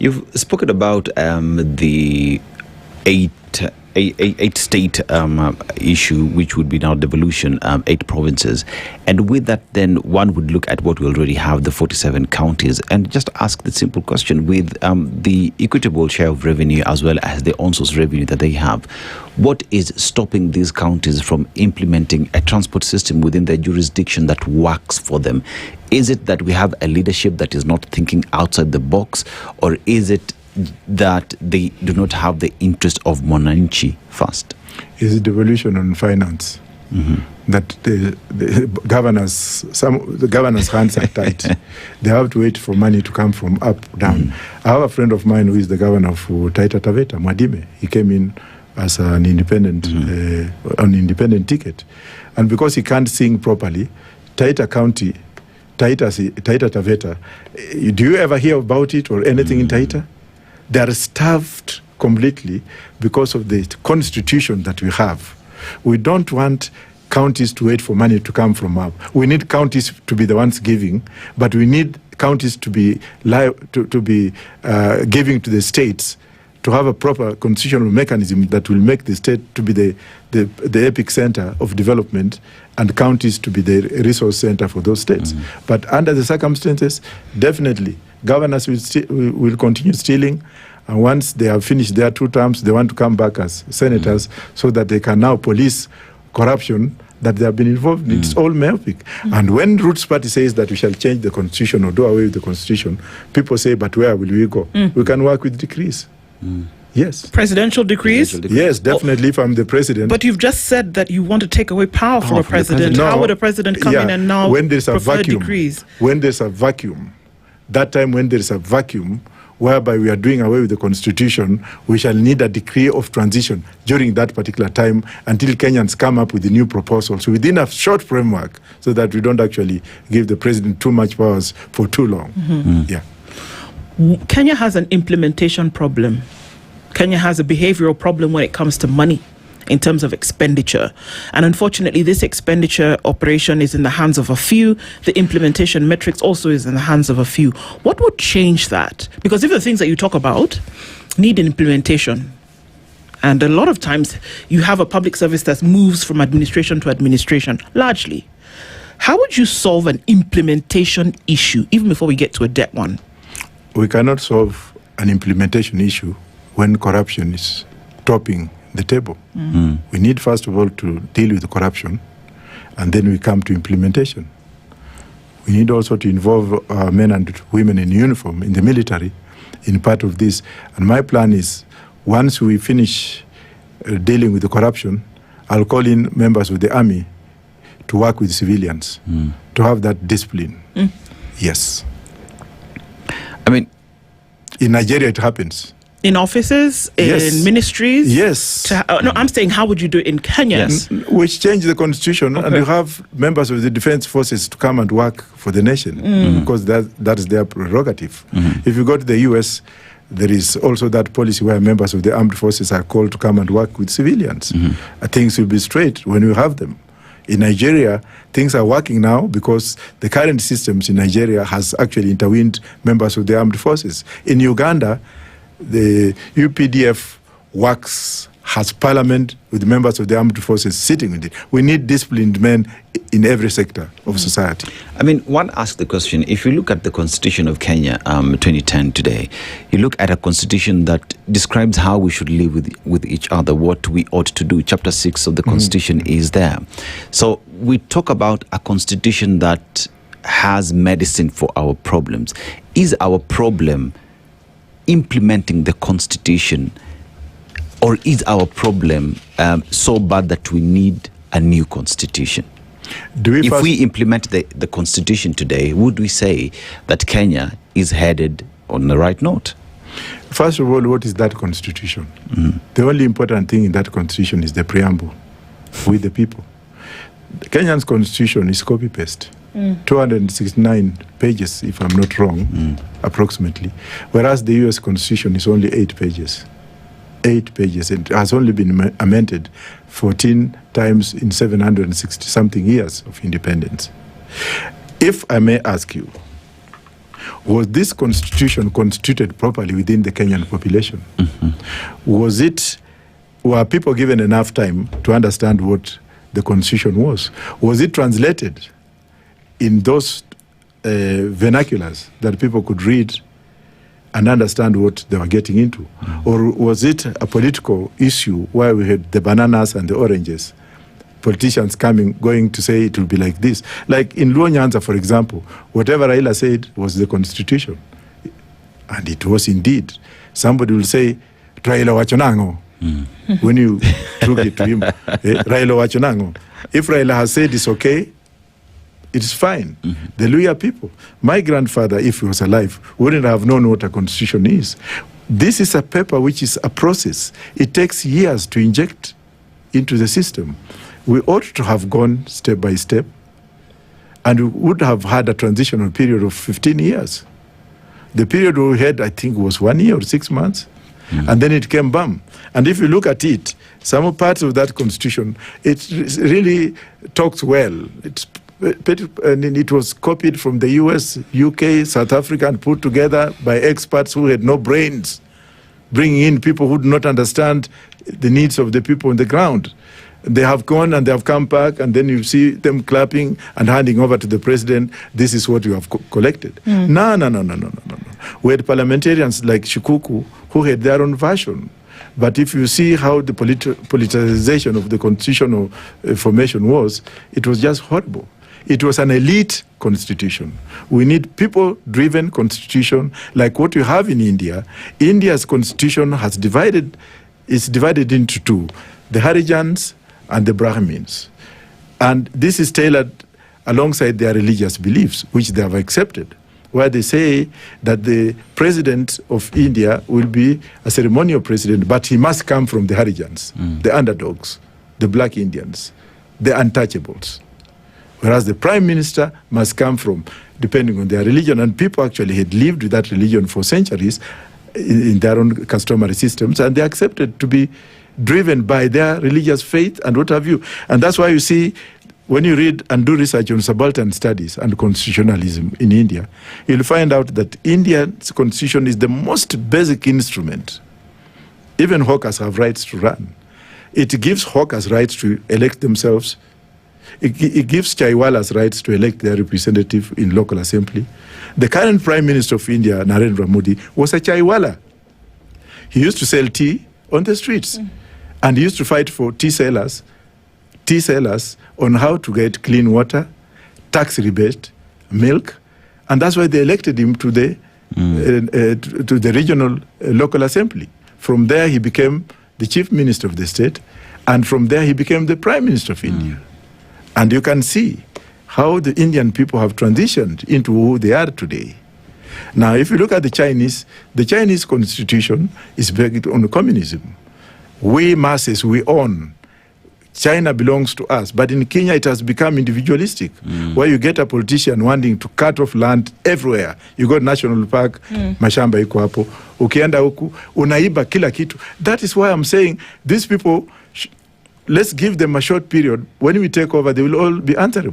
You've spoken about the eight state issue, which would be now devolution, 8 provinces. And with that, then one would look at what we already have, the 47 counties, and just ask the simple question with the equitable share of revenue as well as the on-source revenue that they have. What is stopping these counties from implementing a transport system within their jurisdiction that works for them? Is it that we have a leadership that is not thinking outside the box, or is it that they do not have the interest of Monanchi first? Is it devolution on finance? That the governors' hands are tight. They have to wait for money to come from up down. I have a friend of mine who is the governor of Taita Taveta, Mwadime. He came in as an independent on independent ticket, and because he can't sing properly, Taita County, Taita Taveta. Do you ever hear about it or anything in Taita? They are starved completely because of the constitution that we have. We don't want counties to wait for money to come from up. We need counties to be the ones giving, but we need counties to be giving to the states, to have a proper constitutional mechanism that will make the state to be the epic center of development and counties to be the resource center for those states. But under the circumstances, definitely, governors will continue stealing, and once they have finished their 2 terms, they want to come back as senators so that they can now police corruption that they have been involved in. It's all myopic. And when Roots Party says that we shall change the constitution or do away with the constitution, people say, but where will we go? We can work with decrees. Yes. Presidential decrees? Yes, definitely, if I'm the president. But you've just said that you want to take away power from a president. No, how would a president come in and now when there's a vacuum, decrees? When there's a vacuum, that time when there's a vacuum, whereby we are doing away with the constitution, we shall need a decree of transition during that particular time until Kenyans come up with the new proposals within a short framework so that we don't actually give the president too much powers for too long. Yeah. Kenya has an implementation problem. Kenya has a behavioral problem when it comes to money in terms of expenditure. And unfortunately, this expenditure operation is in the hands of a few. The implementation metrics also is in the hands of a few. What would change that? Because if the things that you talk about need an implementation, and a lot of times you have a public service that moves from administration to administration, largely, how would you solve an implementation issue, even before we get to a debt one? We cannot solve an implementation issue when corruption is topping the table. We need, first of all, to deal with the corruption, and then we come to implementation. We need also to involve men and women in uniform, in the military, in part of this. And my plan is, once we finish dealing with the corruption, I'll call in members of the army to work with civilians, to have that discipline. Yes. I mean, in Nigeria, it happens. In offices, in ministries? Yes. No, I'm saying, how would you do it in Kenya? Yes. We change the constitution, and you have members of the defense forces to come and work for the nation, because that is their prerogative. If you go to the US, there is also that policy where members of the armed forces are called to come and work with civilians. Things will be straight when you have them. In Nigeria, things are working now because the current systems in Nigeria has actually intervened members of the armed forces. In Uganda, the UPDF has parliament with members of the armed forces sitting with it. We need disciplined men in every sector of society. I mean, one asks the question, if you look at the Constitution of Kenya 2010 today, you look at a constitution that describes how we should live with each other, what we ought to do. Chapter 6 of the Constitution is there. So we talk about a constitution that has medicine for our problems. Is our problem implementing the constitution, or is our problem so bad that we need a new constitution? If we implement the constitution today, would we say that Kenya is headed on the right note? First of all, what is that constitution? The only important thing in that constitution is the preamble, with the people. The Kenyan's constitution is copy-paste. 269 pages, if I'm not wrong, approximately. Whereas the US Constitution is only 8 pages. 8 pages. It has only been amended 14 times in 760-something years of independence. If I may ask you, Was this constitution constituted properly within the Kenyan population? Were people given enough time to understand what the constitution was? Was it translated in those vernaculars that people could read and understand what they were getting into? Or was it a political issue where we had the bananas and the oranges? Politicians going to say it will be like this. Like in Luo Nyanza, for example, whatever Raila said was the constitution. And it was indeed. Somebody will say, Raila Wachonango, when you took it to him. Raila Wachonango. If Raila has said it's okay, it's fine. The Luya people. My grandfather, if he was alive, wouldn't have known what a constitution is. This is a paper which is a process. It takes years to inject into the system. We ought to have gone step by step, and we would have had a transitional period of 15 years. The period we had, I think, was 1 year or 6 months, and then it came bam. And if you look at it, some parts of that constitution, it really talks well. And it was copied from the US, UK, South Africa, and put together by experts who had no brains, bringing in people who do not understand the needs of the people on the ground. They have gone and they have come back, and then you see them clapping and handing over to the president. This is what you have collected. No. We had parliamentarians like Shikuku who had their own version. But if you see how the politicization of the constitutional formation was, it was just horrible. It was an elite constitution. We need people-driven constitution like what you have in India. India's constitution is divided into two, the Harijans and the Brahmins. And this is tailored alongside their religious beliefs, which they have accepted, where they say that the president of India will be a ceremonial president, but he must come from the Harijans, the underdogs, the black Indians, the untouchables. Whereas the prime minister must come from, depending on their religion, and people actually had lived with that religion for centuries in their own customary systems, and they accepted to be driven by their religious faith and what have you. And that's why you see, when you read and do research on subaltern studies and constitutionalism in India, you'll find out that India's constitution is the most basic instrument. Even hawkers have rights to run. It gives hawkers rights to elect themselves. It gives chaiwalas rights to elect their representative in local assembly. The current Prime Minister of India, Narendra Modi, was a chaiwala. He used to sell tea on the streets. And he used to fight for tea sellers on how to get clean water, tax rebate, milk. And that's why they elected him to the regional local assembly. From there, he became the chief minister of the state. And from there, he became the prime minister of India. And you can see how the Indian people have transitioned into who they are today. Now, if you look at the Chinese constitution is based on communism. We masses, we own. China belongs to us. But in Kenya, it has become individualistic, where you get a politician wanting to cut off land everywhere. You go to National Park, mashamba iko hapo. Ukienda huku, unaiba kila kitu. That is why I'm saying these people, let's give them a short period. When we take over, they will all be answerable.